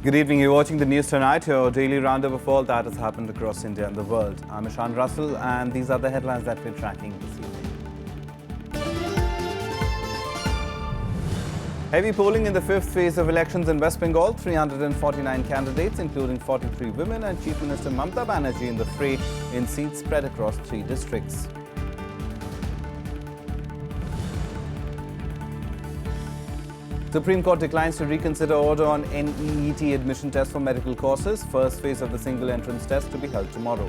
Good evening. You're watching the news tonight, your daily roundup of all that has happened across India and the world. I'm Ishan Russell, and these are the headlines that we're tracking this evening. Heavy polling in the fifth phase of elections in West Bengal. 349 candidates, including 43 women, and Chief Minister Mamata Banerjee in the fray in seats spread across 3 districts. Supreme Court declines to reconsider order on NEET admission test for medical courses. First phase of the single entrance test to be held tomorrow.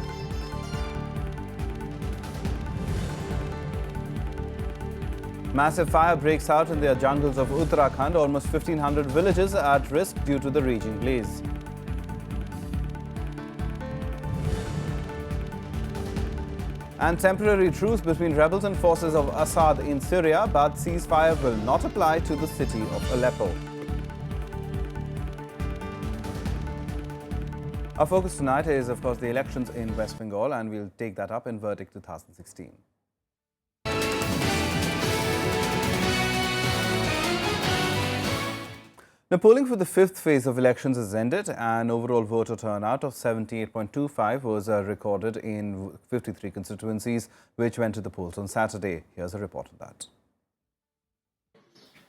Massive fire breaks out in the jungles of Uttarakhand. Almost 1,500 villages are at risk due to the raging blaze. And temporary truce between rebels and forces of Assad in Syria, but ceasefire will not apply to the city of Aleppo. Our focus tonight is, of course, the elections in West Bengal, and we'll take that up in Verdict 2016. Now, polling for the fifth phase of elections has ended. An overall voter turnout of 78.25 was recorded in 53 constituencies, which went to the polls on Saturday. Here's a report on that.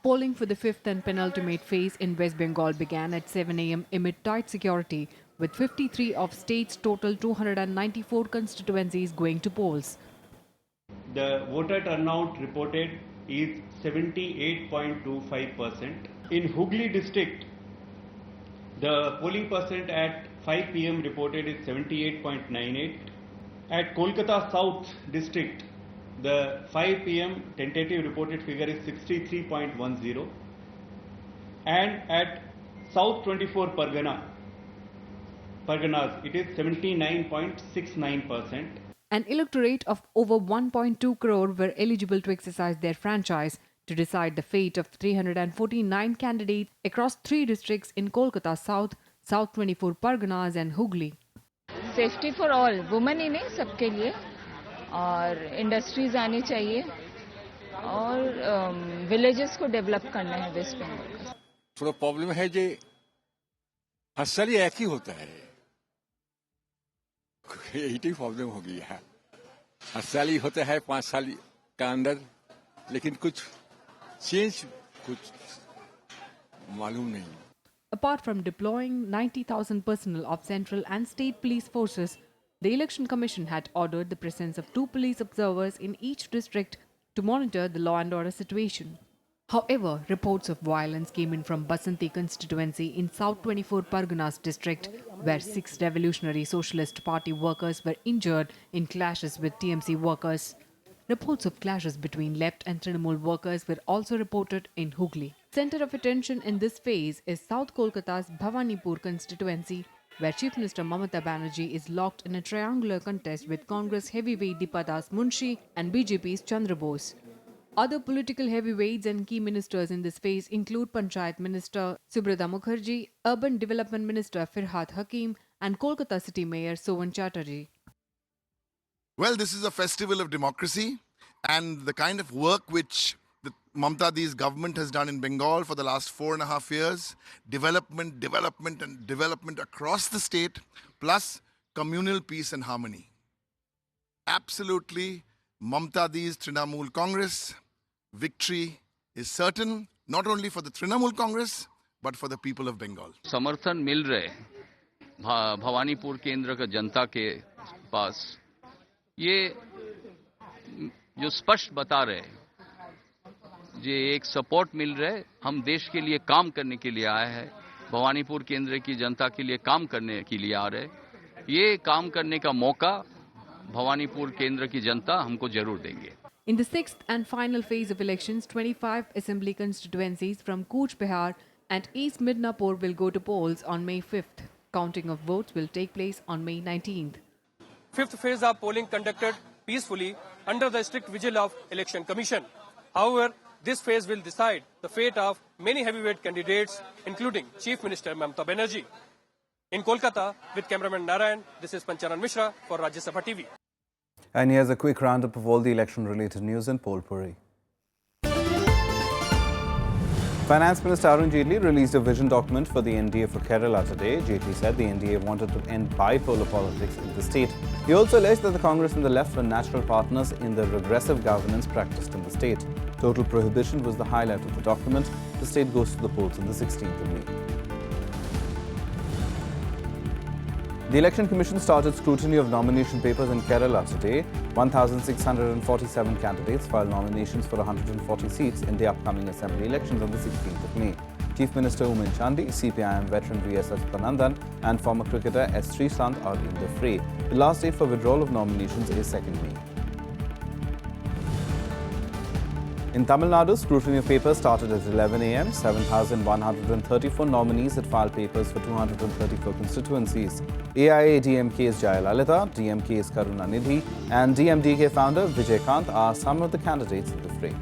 Polling for the fifth and penultimate phase in West Bengal began at 7 a.m. amid tight security, with 53 of state's total 294 constituencies going to polls. The voter turnout reported is 78.25%. In Hooghly district, the polling percent at 5 p.m. reported is 78.98. At Kolkata South district, the 5 p.m. tentative reported figure is 63.10. And at South 24 Parganas, it is 79.69%. An electorate of over 1.2 crore were eligible to exercise their franchise to decide the fate of 349 candidates across 3 districts in Kolkata South, South 24 Parganas and Hooghly. Safety for all, women ही नहीं सबके लिए, और industries आनी चाहिए, और villages को develop करना है West Bengal का. थोड़ा प्रॉब्लम है जे हर साल एक ही होता है, यही प्रॉब्लम हो गई है. हर साल ही होता है 5 साल का अंदर, लेकिन कुछ चेंज कुछ मालूम नहीं. Apart from deploying 90,000 personnel of central and state police forces, the Election Commission had ordered the presence of 2 police observers in each district to monitor the law and order situation. However, reports of violence came in from Basanti constituency in South 24 Parganas district, where 6 Revolutionary Socialist Party workers were injured in clashes with TMC workers. Reports of clashes between left and Trinamool workers were also reported in Hooghly. Center of attention in this phase is South Kolkata's Bhawanipur constituency, where Chief Minister Mamata Banerjee is locked in a triangular contest with Congress heavyweight Dipadas Munshi and BJP's Chandra Bose. Other political heavyweights and key ministers in this phase include Panchayat Minister Subrata Mukherjee, Urban Development Minister Firhat Hakim, and Kolkata City Mayor Sovan Chatterjee. Well, this is a festival of democracy, and the kind of work which the Mamata's government has done in Bengal for the last 4.5 years, development across the state, plus communal peace and harmony. Absolutely, Mamata's Trinamool Congress victory is certain, not only for the Trinamool Congress, but for the people of Bengal. समर्थन मिल रहे भवानीपुर केंद्र का जनता के पास, ये जो स्पष्ट बता रहे ये एक सपोर्ट मिल रहे, हम देश के लिए काम करने के लिए आए हैं, भवानीपुर केंद्र की जनता के लिए काम करने के लिए आ रहे, ये काम करने का मौका भवानीपुर केंद्र की जनता हमको जरूर देंगे. In the sixth and final phase of elections, 25 assembly constituencies from Cooch Behar and East Midnapur will go to polls on May 5th. Counting of votes will take place on May 19th. Fifth phase of polling conducted peacefully under the strict vigil of Election Commission. However, this phase will decide the fate of many heavyweight candidates, including Chief Minister Mamata Banerjee. In Kolkata, with cameraman Narayan, this is Pancharan Mishra for Rajya Sabha TV. And here's a quick roundup of all the election-related news in Polpuri. Finance Minister Arun Jaitley released a vision document for the NDA for Kerala today. Jaitley said the NDA wanted to end bipolar politics in the state. He also alleged that the Congress and the left were natural partners in the regressive governance practiced in the state. Total prohibition was the highlight of the document. The state goes to the polls on the 16th of May. The Election Commission started scrutiny of nomination papers in Kerala today. 1,647 candidates filed nominations for 140 seats in the upcoming assembly elections on the 16th of May. Chief Minister Umin Chandi, CPIM veteran V.S. Achyutanandan and former cricketer S. Sreesanth are in the fray. The last date for withdrawal of nominations is 2nd May. In Tamil Nadu, scrutiny of papers started at 11 a.m. 7,134 nominees had filed papers for 234 constituencies. AIA-DMK's Jayalalitha, DMK's Karunanidhi and DMDK founder Vijay Kant are some of the candidates in the fray.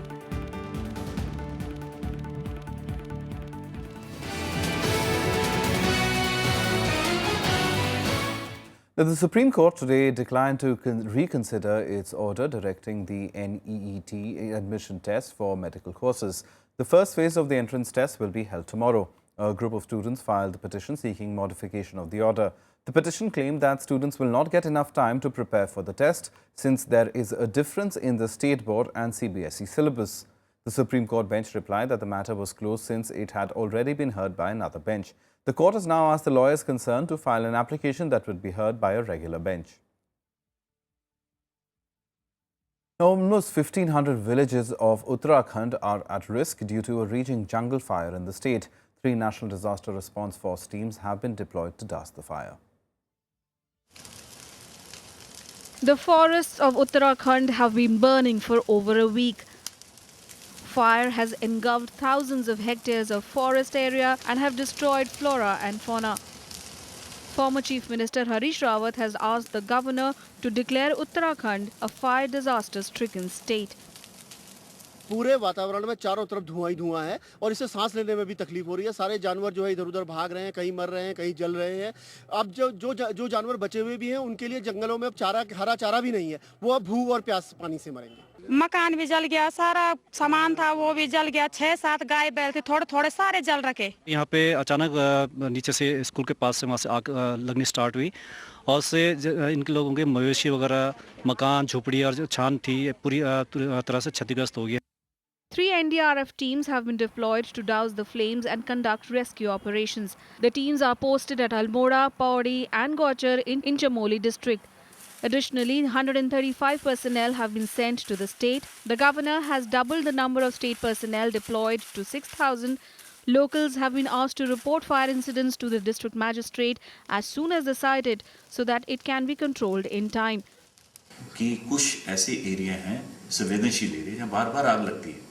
Now, the Supreme Court today declined to reconsider its order directing the NEET admission test for medical courses. The first phase of the entrance test will be held tomorrow. A group of students filed a petition seeking modification of the order. The petition claimed that students will not get enough time to prepare for the test since there is a difference in the state board and CBSE syllabus. The Supreme Court bench replied that the matter was closed since it had already been heard by another bench. The court has now asked the lawyers concerned to file an application that would be heard by a regular bench. Almost 1,500 villages of Uttarakhand are at risk due to a raging jungle fire in the state. 3 National Disaster Response Force teams have been deployed to douse the fire. The forests of Uttarakhand have been burning for over a week. Fire has engulfed thousands of hectares of forest area and have destroyed flora and fauna. Former Chief Minister Harish Rawat has asked the governor to declare Uttarakhand a fire disaster-stricken state. पूरे वातावरण में चारों तरफ धुआं ही धुआं है और इससे सांस लेने में भी तकलीफ हो रही है। सारे जानवर जो है इधर-उधर भाग रहे हैं, कहीं मर रहे हैं, कहीं जल रहे हैं। अब जो जानवर बचे हुए भी हैं उनके लिए जंगलों में अब चारा, हरा चारा भी नहीं है। वो अब भूख और प्यास पानी से मरेंगे। मकान भी जल गया, सारा सामान था वो भी जल गया। 6-7 गाय बैल थे, थोड़े सारे जल रखे। यहाँ पे अचानक नीचे से स्कूल के पास से वहाँ से आग लगनी स्टार्ट हुई और से इन लोगों के मवेशी वगैरह, मकान, झोपड़ी और जो छान थी पूरी तरह से क्षतिग्रस्त हो गई। 3 NDRF teams have been deployed to douse the flames and conduct rescue operations. The teams are posted at Almora, Pauri and Gochar in Chamoli district. Additionally, 135 personnel have been sent to the state. The governor has doubled the number of state personnel deployed to 6,000. Locals have been asked to report fire incidents to the district magistrate as soon as decided so that it can be controlled in time. कि कुछ ऐसे area हैं संवेदनशील area जहाँ बार-बार आग लगती है,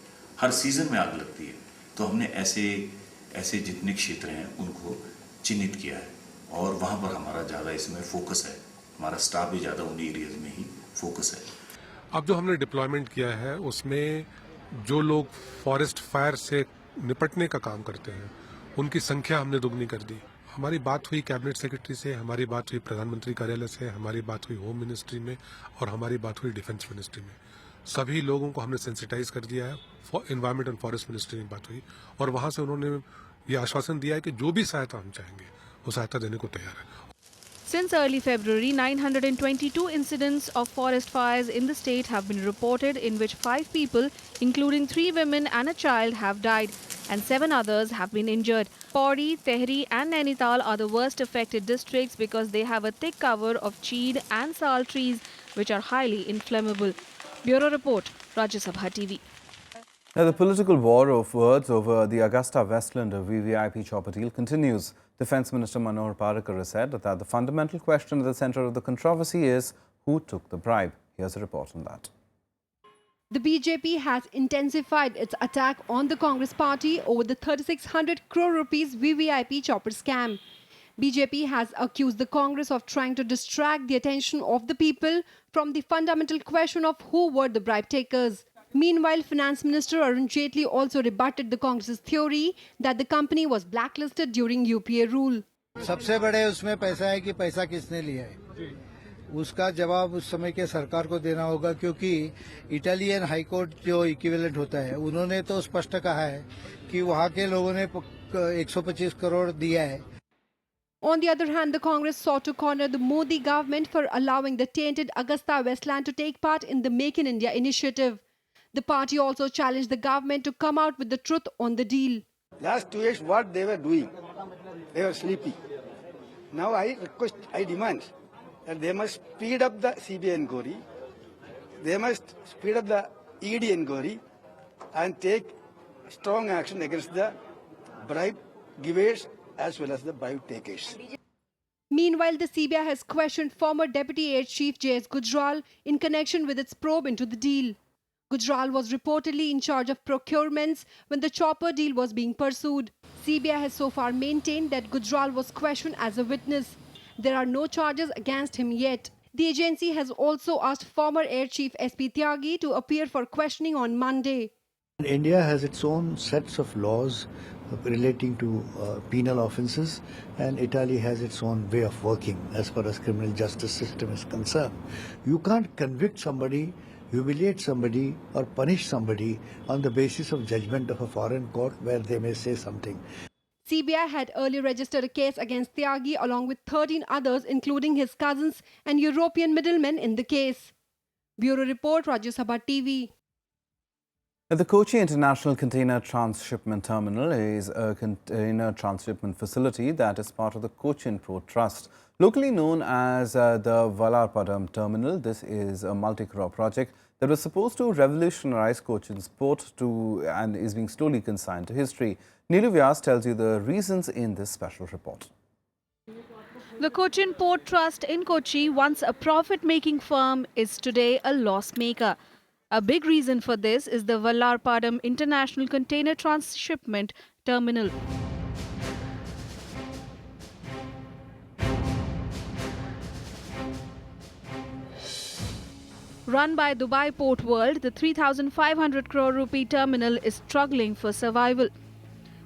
हर सीजन में आग लगती है, तो हमने ऐसे जितने क्षेत्र हैं उनको चिन्हित किया है और वहाँ पर हमारा ज़्यादा इसमें फोकस है। हमारा स्टाफ भी ज़्यादा उन एरियाज में ही फोकस है। अब जो हमने डिप्लॉयमेंट किया है उसमें जो लोग फॉरेस्ट फायर से निपटने का काम करते हैं उनकी संख्या हमने दुगनी कर दी। हमारी बात हुई कैबिनेट सेक्रेटरी से, हमारी बात हुई प्रधानमंत्री कार्यालय से, हमारी बात हुई होम मिनिस्ट्री में और हमारी बात हुई डिफेंस मिनिस्ट्री में। सभी लोगों को हमने सेंसिटाइज कर दिया है। एनवायरमेंट एंड फॉरेस्ट मिनिस्ट्री में बात हुई और वहां से उन्होंने ये आश्वासन दिया है कि जो भी सहायता हम चाहेंगे वो सहायता देने को तैयार है। Since early February, 922 incidents of forest fires in the state have been reported, in which 5 people, including 3 women and a child, have died, and 7 others have been injured. Pauri, Tehri and Nainital are the worst affected districts because they have a thick cover of cheed and sal trees, which are highly inflammable. Bureau Report, Rajya Sabha TV. Now, the political war of words over the Augusta Westland VVIP chopper deal continues. Defence Minister Manohar Parrikar has said that the fundamental question at the centre of the controversy is who took the bribe. Here's a report on that. The BJP has intensified its attack on the Congress party over the 3,600 crore rupees VVIP chopper scam. BJP has accused the Congress of trying to distract the attention of the people from the fundamental question of who were the bribe takers. Meanwhile, Finance Minister Arun Jaitley also rebutted the Congress's theory that the company was blacklisted during UPA rule. सबसे बड़े उसमें पैसा है कि पैसा किसने लिया है। उसका जवाब उस समय के सरकार को देना होगा, क्योंकि इटालियन हाई कोर्ट जो इक्विवेलेंट होता है उन्होंने तो स्पष्ट कहा है कि वहाँ के लोगों ने 125 करोड़ दिया है. On the other hand, the Congress sought to corner the Modi government for allowing the tainted Augusta Westland to take part in the Make in India initiative. The party also challenged the government to come out with the truth on the deal. Last 2 years, what they were doing, they were sleeping. Now I demand that they must speed up the CBI inquiry, they must speed up the ED inquiry and take strong action against the bribe givers as well as the bribe takers. Meanwhile, the CBI has questioned former Deputy Air Chief J.S. Gujral in connection with its probe into the deal. Gujral was reportedly in charge of procurements when the chopper deal was being pursued. CBI has so far maintained that Gujral was questioned as a witness. There are no charges against him yet. The agency has also asked former Air Chief S.P. Tyagi to appear for questioning on Monday. India has its own sets of laws relating to penal offences, and Italy has its own way of working as far as criminal justice system is concerned. You can't convict somebody, humiliate somebody or punish somebody on the basis of judgment of a foreign court where they may say something. CBI had earlier registered a case against Tyagi along with 13 others, including his cousins and European middlemen in the case. Bureau Report, Rajya Sabha TV. The Kochi International Container Transshipment Terminal is a container transshipment facility that is part of the Cochin Port Trust. Locally known as the Vallarpadam Terminal, this is a multi-crore project that was supposed to revolutionize Cochin's port and is being slowly consigned to history. Neelu Vyas tells you the reasons in this special report. The Cochin Port Trust in Kochi, once a profit-making firm, is today a loss maker. A big reason for this is the Vallarpadam International Container Transshipment Terminal. Run by Dubai Port World, the 3,500 crore rupee terminal is struggling for survival.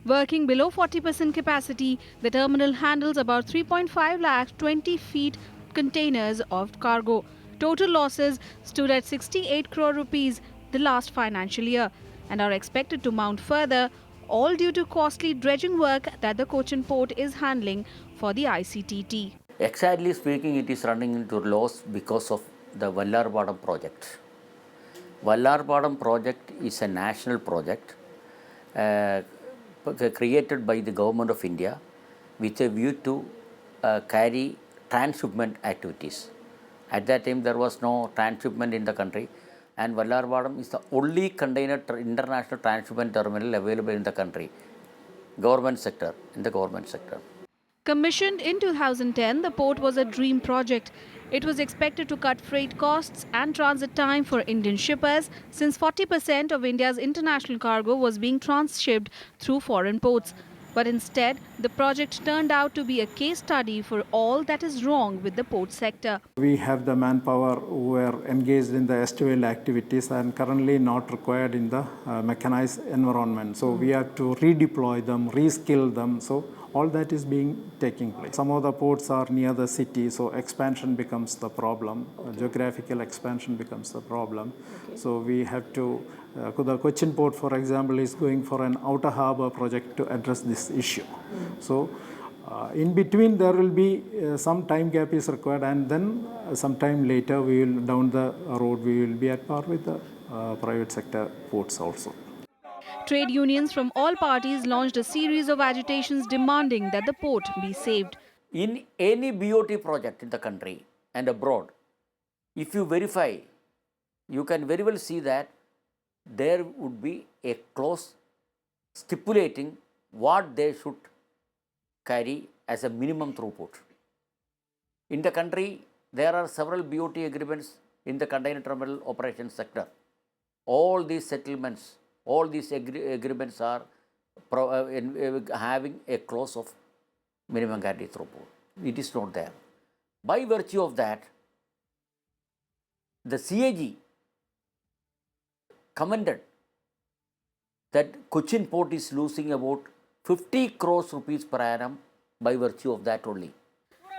Working below 40% capacity, the terminal handles about 3.5 lakh 20 feet containers of cargo. Total losses stood at 68 crore rupees the last financial year and are expected to mount further, all due to costly dredging work that the Cochin port is handling for the ICTT. Exactly speaking, it is running into loss because of the Vallarpadam project. Vallarpadam project is a national project created by the government of India with a view to carry transshipment activities. At that time, there was no transshipment in the country, and Vallarpadam is the only international transshipment terminal available in the country, in the government sector. Commissioned in 2010, the port was a dream project. It was expected to cut freight costs and transit time for Indian shippers, since 40% of India's international cargo was being transshipped through foreign ports. But instead, the project turned out to be a case study for all that is wrong with the port sector. We have the manpower who are engaged in the STL activities and currently not required in the mechanized environment. So we have to redeploy them, reskill them. So all that is taking place. Some of the ports are near the city, so expansion becomes the problem. Geographical expansion becomes the problem. Okay. So we have to, the Cochin port, for example, is going for an outer harbour project to address this issue. So in between there will be some time gap is required, and then some time later down the road we will be at par with the private sector ports also. Trade unions from all parties launched a series of agitations demanding that the port be saved. In any BOT project in the country and abroad, if you verify, you can very well see that there would be a clause stipulating what they should carry as a minimum throughput. In the country, there are several BOT agreements in the container terminal operations sector. All these settlements, all these agreements are having a clause of minimum guaranteed throughput. It is not there. By virtue of that, the CAG commented that Cochin port is losing about 50 crores rupees per annum by virtue of that only.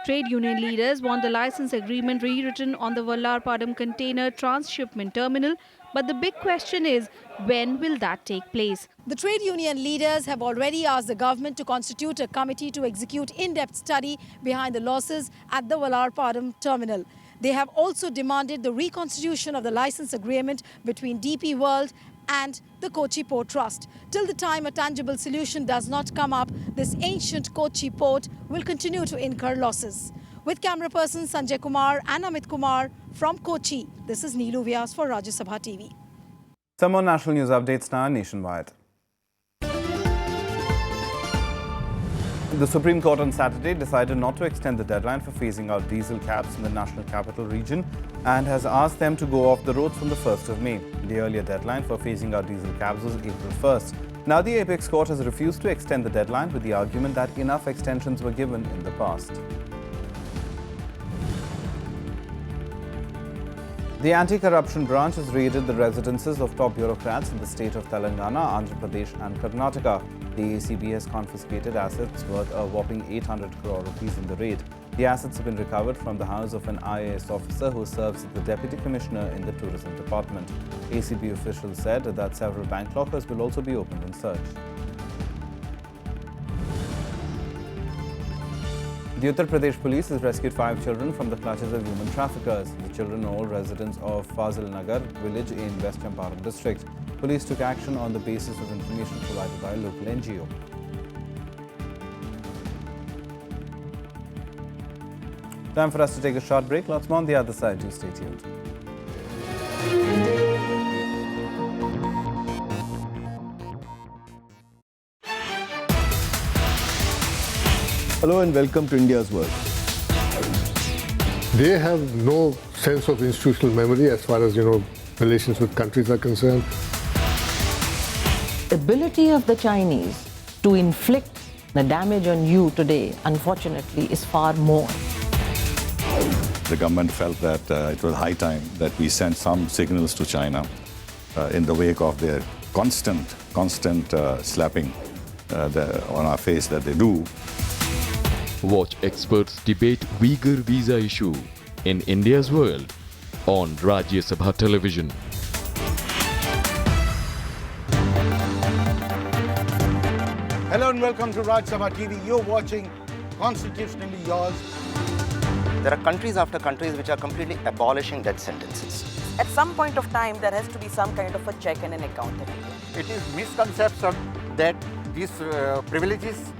Trade union leaders want the license agreement rewritten on the Vallarpadam container transshipment terminal. But the big question is, when will that take place? The trade union leaders have already asked the government to constitute a committee to execute in-depth study behind the losses at the Vallarpadam terminal. They have also demanded the reconstitution of the license agreement between DP World and the Kochi Port Trust. Till the time a tangible solution does not come up, this ancient Kochi port will continue to incur losses. With camera persons Sanjay Kumar and Amit Kumar from Kochi, this is Neelu Vyas for Rajya Sabha TV. Some more national news updates now nationwide. The Supreme Court on Saturday decided not to extend the deadline for phasing out diesel cabs in the National Capital Region and has asked them to go off the roads from the 1st of May. The earlier deadline for phasing out diesel cabs was April 1st. Now the Apex Court has refused to extend the deadline with the argument that enough extensions were given in the past. The anti-corruption branch has raided the residences of top bureaucrats in the state of Telangana, Andhra Pradesh and Karnataka. The ACB has confiscated assets worth a whopping 800 crore rupees in the raid. The assets have been recovered from the house of an IAS officer who serves as the Deputy Commissioner in the Tourism Department. ACB officials said that several bank lockers will also be opened in search. The Uttar Pradesh police has rescued 5 children from the clutches of human traffickers. The children are all residents of Fazil Nagar village in West Bengal district. Police took action on the basis of information provided by a local NGO. Time for us to take a short break. Lots more on the other side. Do stay tuned. Hello and welcome to India's World. They have no sense of institutional memory as far as, relations with countries are concerned. The ability of the Chinese to inflict the damage on you today, unfortunately, is far more. The government felt that it was high time that we sent some signals to China in the wake of their constant slapping on our face that they do. Watch experts debate Uyghur visa issue in India's World on Rajya Sabha television. Hello and welcome to Rajya Sabha TV. You're watching Constitutionally Yours. There are countries after countries which are completely abolishing death sentences. At some point of time, there has to be some kind of a check and an accountability. It is misconception that these privileges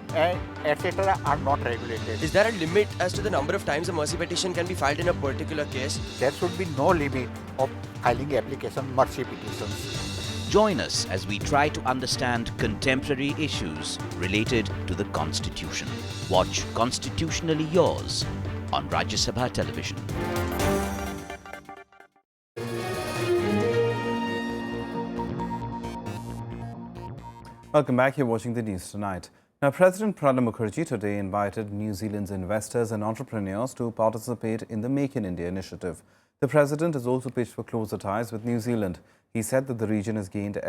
etc. are not regulated. Is there a limit as to the number of times a mercy petition can be filed in a particular case? There should be no limit of filing application mercy petitions. Join us as we try to understand contemporary issues related to the Constitution. Watch Constitutionally Yours on Rajya Sabha television. Welcome back. You're watching the news tonight. Now, President Pranab Mukherjee today invited New Zealand's investors and entrepreneurs to participate in the Make in India initiative. The president has also pitched for closer ties with New Zealand. He said that the region has gained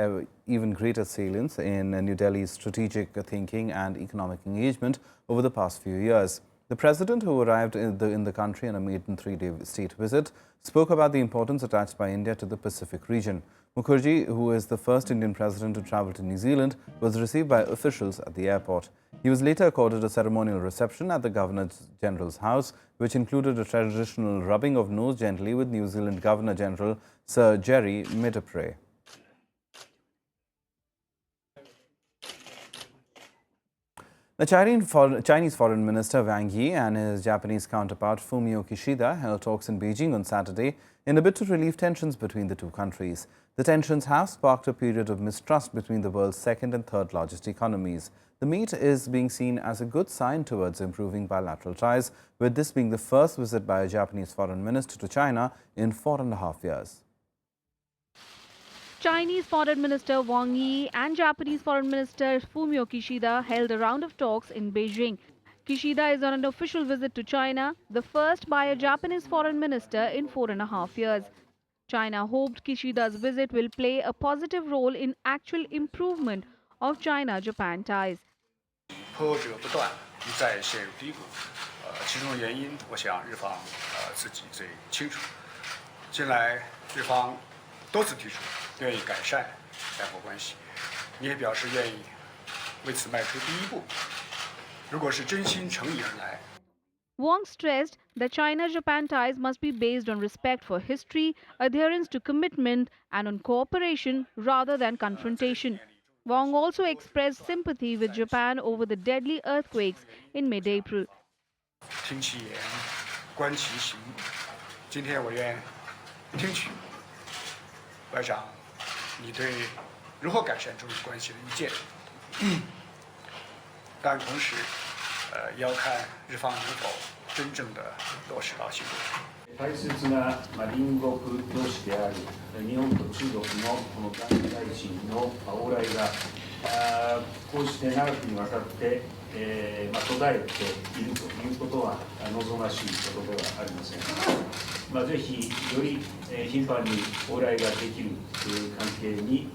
even greater salience in New Delhi's strategic thinking and economic engagement over the past few years. The president, who arrived in the country on a maiden 3-day state visit, spoke about the importance attached by India to the Pacific region. Mukherjee, who is the first Indian president to travel to New Zealand, was received by officials at the airport. He was later accorded a ceremonial reception at the Governor-General's house, which included a traditional rubbing of nose gently with New Zealand Governor-General Sir Jerry Midapre. The Chinese Foreign Minister Wang Yi and his Japanese counterpart Fumio Kishida held talks in Beijing on Saturday in a bid to relieve tensions between the two countries. The tensions have sparked a period of mistrust between the world's second and third largest economies. The meet is being seen as a good sign towards improving bilateral ties, with this being the first visit by a Japanese foreign minister to China in 4.5 years. Chinese Foreign Minister Wang Yi and Japanese Foreign Minister Fumio Kishida held a round of talks in Beijing. Kishida is on an official visit to China, the first by a Japanese foreign minister in 4.5 years. China hoped Kishida's visit will play a positive role in actual improvement of China-Japan ties. 其中的原因，我想日方自己最清楚。近来日方多次提出愿意改善两国关系，你也表示愿意为此迈出第一步。如果是真心诚意而来。 Wang stressed that China-Japan ties must be based on respect for history, adherence to commitment, and on cooperation rather than confrontation. Wang also expressed sympathy with Japan over the deadly earthquakes in mid-April. 听其言，观其行。今天我愿听取外长你对如何改善中日关系的意见，但同时。 也要看日方能否真正的落实到行动上。大切な隣国同士である日本と中国のこの外務大臣の往来がこうして長きにわたって途絶えているということは望ましいことではありません。ぜひより頻繁に往来ができる関係に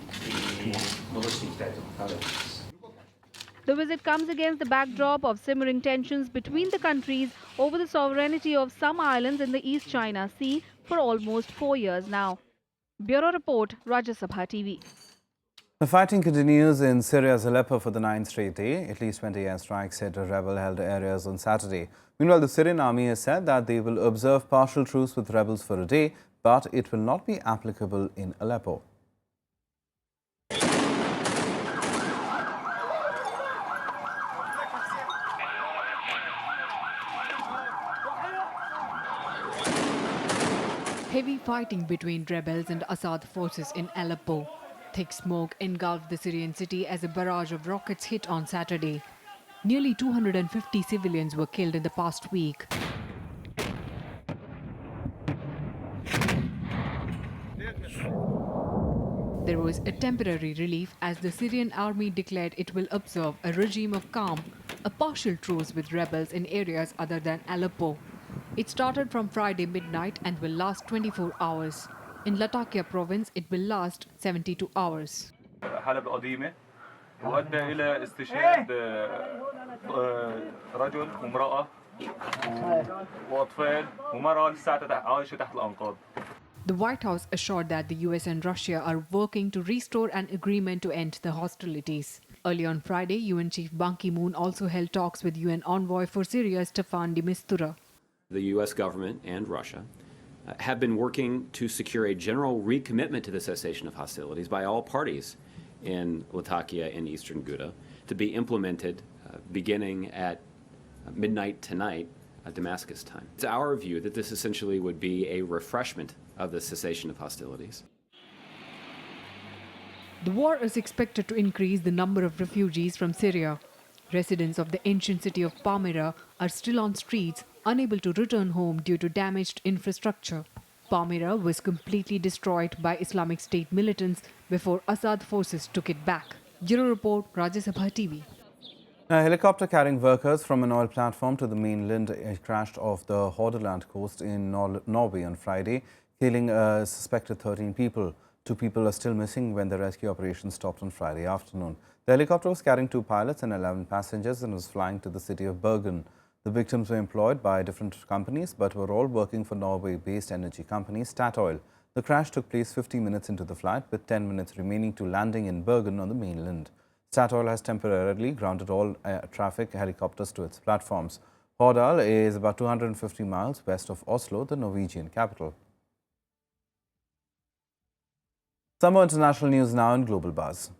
戻していきたいと考えています。 The visit comes against the backdrop of simmering tensions between the countries over the sovereignty of some islands in the East China Sea for almost 4 years now. Bureau Report, Rajya Sabha TV. The fighting continues in Syria's Aleppo for the 9th straight day. At least 20 airstrikes hit rebel-held areas on Saturday. Meanwhile, the Syrian army has said that they will observe partial truce with rebels for a day, but it will not be applicable in Aleppo. Heavy fighting between rebels and Assad forces in Aleppo. Thick smoke engulfed the Syrian city as a barrage of rockets hit on Saturday. Nearly 250 civilians were killed in the past week. There was a temporary relief as the Syrian army declared it will observe a regime of calm, a partial truce with rebels in areas other than Aleppo. It started from Friday midnight and will last 24 hours. In Latakia province, it will last 72 hours. حلب قديمة وأدى إلى استشهاد رجل وامرأة وأطفال ومرأة لسه عايشة تحت الأنقاض. The White House assured that the US and Russia are working to restore an agreement to end the hostilities. Early on Friday, UN Chief Ban Ki-moon also held talks with UN envoy for Syria, Staffan de Mistura. The US government and Russia have been working to secure a general recommitment to the cessation of hostilities by all parties in Latakia and eastern Ghouta to be implemented beginning at midnight tonight at Damascus time. It's our view that this essentially would be a refreshment of the cessation of hostilities. The war is expected to increase the number of refugees from Syria. Residents of the ancient city of Palmyra are still on streets, unable to return home due to damaged infrastructure. Palmyra was completely destroyed by Islamic State militants before Assad forces took it back. Bureau Report, Rajya Sabha TV. A helicopter carrying workers from an oil platform to the mainland crashed off the Hordaland coast in Norway on Friday, killing a suspected 13 people. 2 people are still missing when the rescue operation stopped on Friday afternoon. The helicopter was carrying 2 pilots and 11 passengers and was flying to the city of Bergen. The victims were employed by different companies but were all working for Norway-based energy company Statoil. The crash took place 50 minutes into the flight with 10 minutes remaining to landing in Bergen on the mainland. Statoil has temporarily grounded all traffic helicopters to its platforms. Hordaland is about 250 miles west of Oslo, the Norwegian capital. Some more international news now in Global Buzz.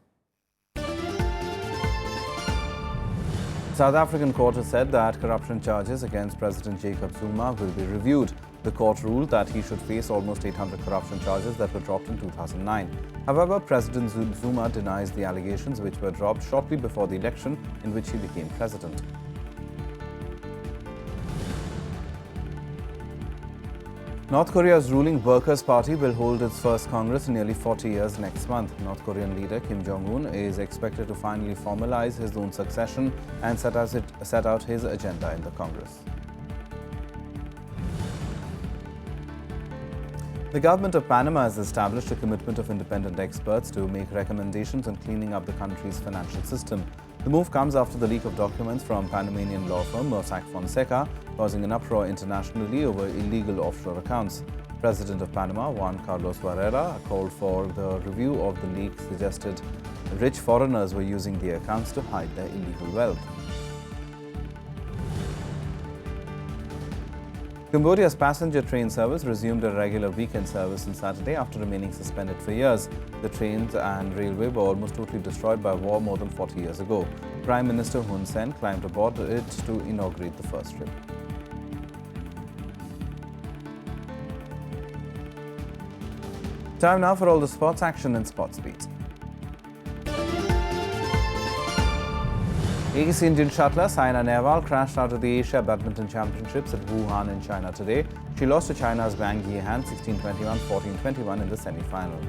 South African court has said that corruption charges against President Jacob Zuma will be reviewed. The court ruled that he should face almost 800 corruption charges that were dropped in 2009. However, President Zuma denies the allegations which were dropped shortly before the election in which he became president. North Korea's ruling Workers' Party will hold its first Congress in nearly 40 years next month. North Korean leader Kim Jong-un is expected to finally formalize his own succession and set out his agenda in the Congress. The government of Panama has established a commitment of independent experts to make recommendations on cleaning up the country's financial system. The move comes after the leak of documents from Panamanian law firm Mossack Fonseca, causing an uproar internationally over illegal offshore accounts. President of Panama, Juan Carlos Varela, called for the review of the leak, suggested rich foreigners were using the accounts to hide their illegal wealth. Cambodia's passenger train service resumed a regular weekend service on Saturday after remaining suspended for years. The trains and railway were almost totally destroyed by war more than 40 years ago. Prime Minister Hun Sen climbed aboard it to inaugurate the first trip. Time now for all the sports action and sports beats. Ace Indian shuttler Saina Nehwal crashed out of the Asia Badminton Championships at Wuhan in China today. She lost to China's Wang Yihan 16-21, 14-21 in the semi-final.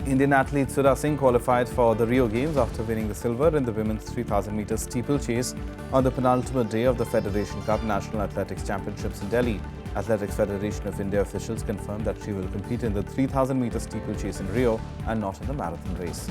Indian athlete Sudha Singh qualified for the Rio Games after winning the silver in the women's 3,000 meter steeplechase on the penultimate day of the Federation Cup National Athletics Championships in Delhi. Athletics Federation of India officials confirmed that she will compete in the 3,000 meter steeplechase in Rio and not in the marathon race.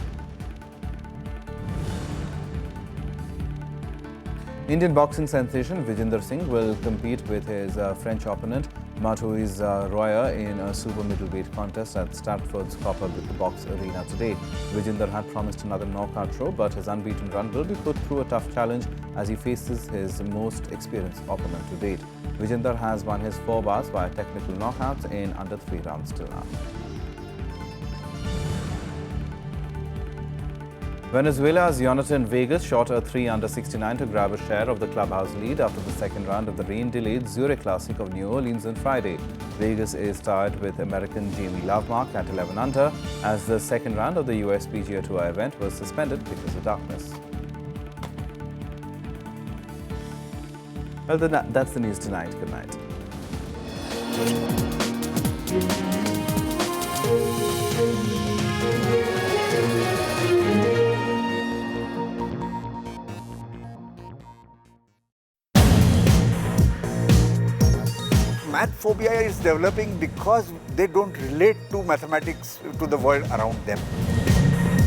Indian boxing sensation Vijender Singh will compete with his French opponent Martois Royer in a super middleweight contest at Stratford's Copper Box Arena today. Vijender had promised another knockout show, but his unbeaten run will be put through a tough challenge as he faces his most experienced opponent to date. Vijender has won his 4 bouts via technical knockouts in under 3 rounds till now. Venezuela's Jonathan Vegas shot a 3 under 69 to grab a share of the clubhouse lead after the second round of the rain-delayed Zurich Classic of New Orleans on Friday. Vegas is tied with American Jamie Lovemark at 11 under as the second round of the US PGA Tour event was suspended because of darkness. Well, that's the news tonight. Good night. Math phobia is developing because they don't relate to mathematics to the world around them.